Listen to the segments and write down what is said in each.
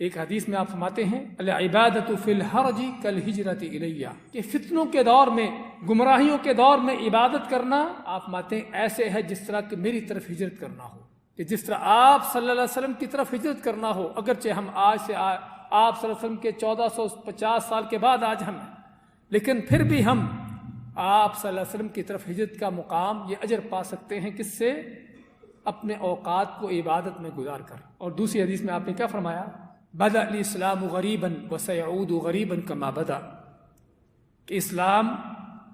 ایک حدیث میں آپ فرماتے ہیں العبادۃ فی الحرج کالہجرۃ الی، کہ فتنوں کے دور میں، گمراہیوں کے دور میں عبادت کرنا آپ فرماتے ہیں ایسے ہے جس طرح کہ میری طرف ہجرت کرنا ہو، کہ جس طرح آپ صلی اللہ علیہ وسلم کی طرف ہجرت کرنا ہو، اگرچہ ہم آج سے آپ صلی اللہ علیہ وسلم کے 1450 سال کے بعد آج ہم ہیں، لیکن پھر بھی ہم آپ صلی اللہ علیہ وسلم کی طرف ہجرت کا مقام، یہ اجر پا سکتے ہیں کس سے؟ اپنے اوقات کو عبادت میں گزار کر۔ اور دوسری حدیث میں آپ نے کیا فرمایا؟ بدأ الاسلام غریبا وسيعود غریبا کما بدا، کہ اسلام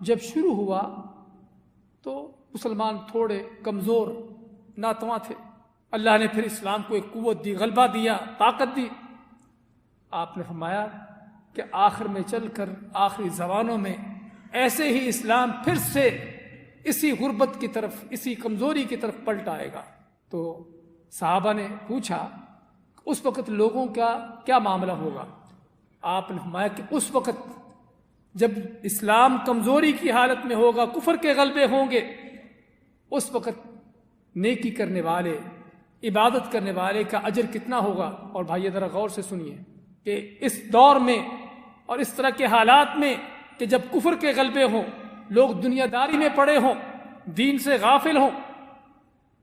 جب شروع ہوا تو مسلمان تھوڑے کمزور ناتواں تھے، اللہ نے پھر اسلام کو ایک قوت دی، غلبہ دیا، طاقت دی۔ آپ نے فرمایا کہ آخر میں چل کر آخری زمانوں میں ایسے ہی اسلام پھر سے اسی غربت کی طرف، اسی کمزوری کی طرف پلٹ آئے گا۔ تو صحابہ نے پوچھا اس وقت لوگوں کا کیا معاملہ ہوگا؟ آپ نے فرمایا کہ اس وقت جب اسلام کمزوری کی حالت میں ہوگا، کفر کے غلبے ہوں گے، اس وقت نیکی کرنے والے، عبادت کرنے والے کا اجر کتنا ہوگا۔ اور بھائی ذرا غور سے سنیے کہ اس دور میں اور اس طرح کے حالات میں کہ جب کفر کے غلبے ہوں، لوگ دنیا داری میں پڑے ہوں، دین سے غافل ہوں،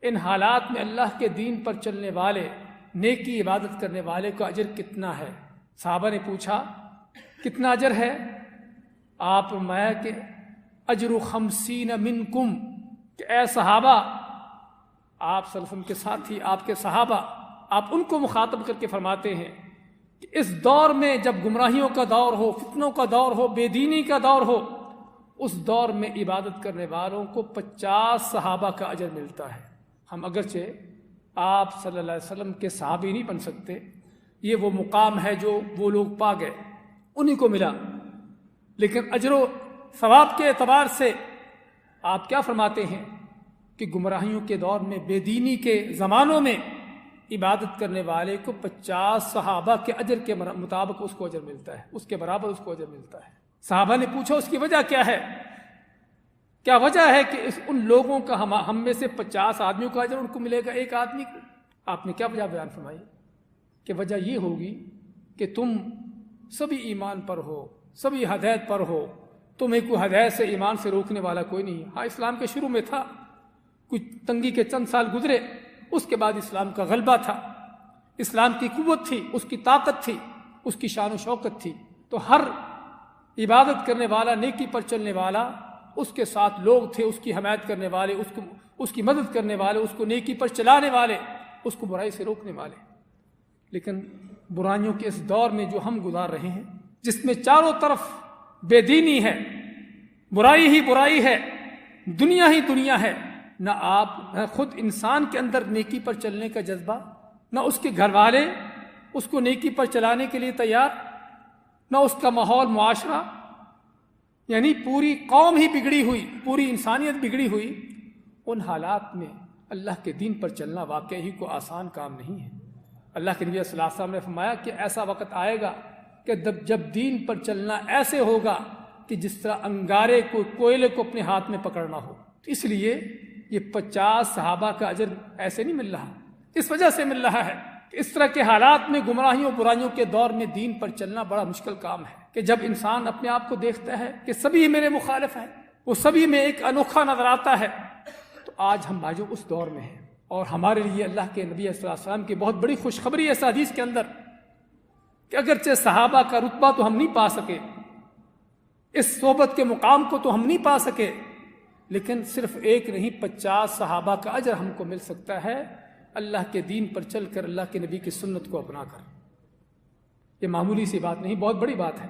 ان حالات میں اللہ کے دین پر چلنے والے، نیکی عبادت کرنے والے کا اجر کتنا ہے؟ صحابہ نے پوچھا کتنا اجر ہے؟ آپ فرمایا کہ اجر 50 منکم، کہ اے صحابہ، آپ صلی اللہ علیہ وسلم کے ساتھی، آپ کے صحابہ، آپ ان کو مخاطب کر کے فرماتے ہیں کہ اس دور میں جب گمراہیوں کا دور ہو، فتنوں کا دور ہو، بے دینی کا دور ہو، اس دور میں عبادت کرنے والوں کو 50 صحابہ کا اجر ملتا ہے۔ ہم اگرچہ آپ صلی اللہ علیہ وسلم کے صحابی نہیں بن سکتے، یہ وہ مقام ہے جو وہ لوگ پا گئے، انہی کو ملا، لیکن اجر و ثواب کے اعتبار سے آپ کیا فرماتے ہیں کہ گمراہیوں کے دور میں، بے دینی کے زمانوں میں عبادت کرنے والے کو 50 صحابہ کے اجر کے مطابق اس کو اجر ملتا ہے، اس کے برابر اس کو اجر ملتا ہے۔ صحابہ نے پوچھا اس کی وجہ کیا ہے؟ کیا وجہ ہے کہ ان لوگوں کا ہم میں سے 50 آدمیوں کا اجر ان کو ملے گا، ایک آدمی کو؟ آپ نے کیا وجہ بیان فرمائی کہ وجہ یہ ہوگی کہ تم سبھی ایمان پر ہو، سبھی ہدایت پر ہو، تمہیں کوئی ہدایت سے، ایمان سے روکنے والا کوئی نہیں۔ ہاں اسلام کے شروع میں تھا، کچھ تنگی کے چند سال گزرے، اس کے بعد اسلام کا غلبہ تھا، اسلام کی قوت تھی، اس کی طاقت تھی، اس کی شان و شوکت تھی، تو ہر عبادت کرنے والا، نیکی پر چلنے والا، اس کے ساتھ لوگ تھے، اس کی حمایت کرنے والے، اس کی مدد کرنے والے، اس کو نیکی پر چلانے والے، اس کو برائی سے روکنے والے۔ لیکن برائیوں کے اس دور میں جو ہم گزار رہے ہیں، جس میں چاروں طرف بے دینی ہے، برائی ہی برائی ہے، دنیا ہی دنیا ہے، نہ آپ نہ خود انسان کے اندر نیکی پر چلنے کا جذبہ، نہ اس کے گھر والے اس کو نیکی پر چلانے کے لیے تیار، نہ اس کا ماحول، معاشرہ، یعنی پوری قوم ہی بگڑی ہوئی، پوری انسانیت بگڑی ہوئی۔ ان حالات میں اللہ کے دین پر چلنا واقعی ہی کو آسان کام نہیں ہے۔ اللہ کے نبی صلی اللہ علیہ وسلم نے فرمایا کہ ایسا وقت آئے گا کہ جب دین پر چلنا ایسے ہوگا کہ جس طرح انگارے کو، کوئلے کو اپنے ہاتھ میں پکڑنا ہو۔ اس لیے یہ 50 صحابہ کا اجر ایسے نہیں مل رہا، اس وجہ سے مل رہا ہے کہ اس طرح کے حالات میں، گمراہیوں برائیوں کے دور میں دین پر چلنا بڑا مشکل کام ہے، کہ جب انسان اپنے آپ کو دیکھتا ہے کہ سبھی میرے مخالف ہیں، وہ سبھی میں ایک انوکھا نظر آتا ہے۔ تو آج ہم بھائیوں اس دور میں ہیں، اور ہمارے لیے اللہ کے نبی صلی اللہ علیہ وسلم کی بہت بڑی خوشخبری ہے اس حدیث کے اندر کہ اگرچہ صحابہ کا رتبہ تو ہم نہیں پا سکے، اس صحبت کے مقام کو تو ہم نہیں پا سکے، لیکن صرف ایک نہیں 50 صحابہ کا اجر ہم کو مل سکتا ہے، اللہ کے دین پر چل کر، اللہ کے نبی کی سنت کو اپنا کر۔ یہ معمولی سی بات نہیں، بہت بڑی بات ہے۔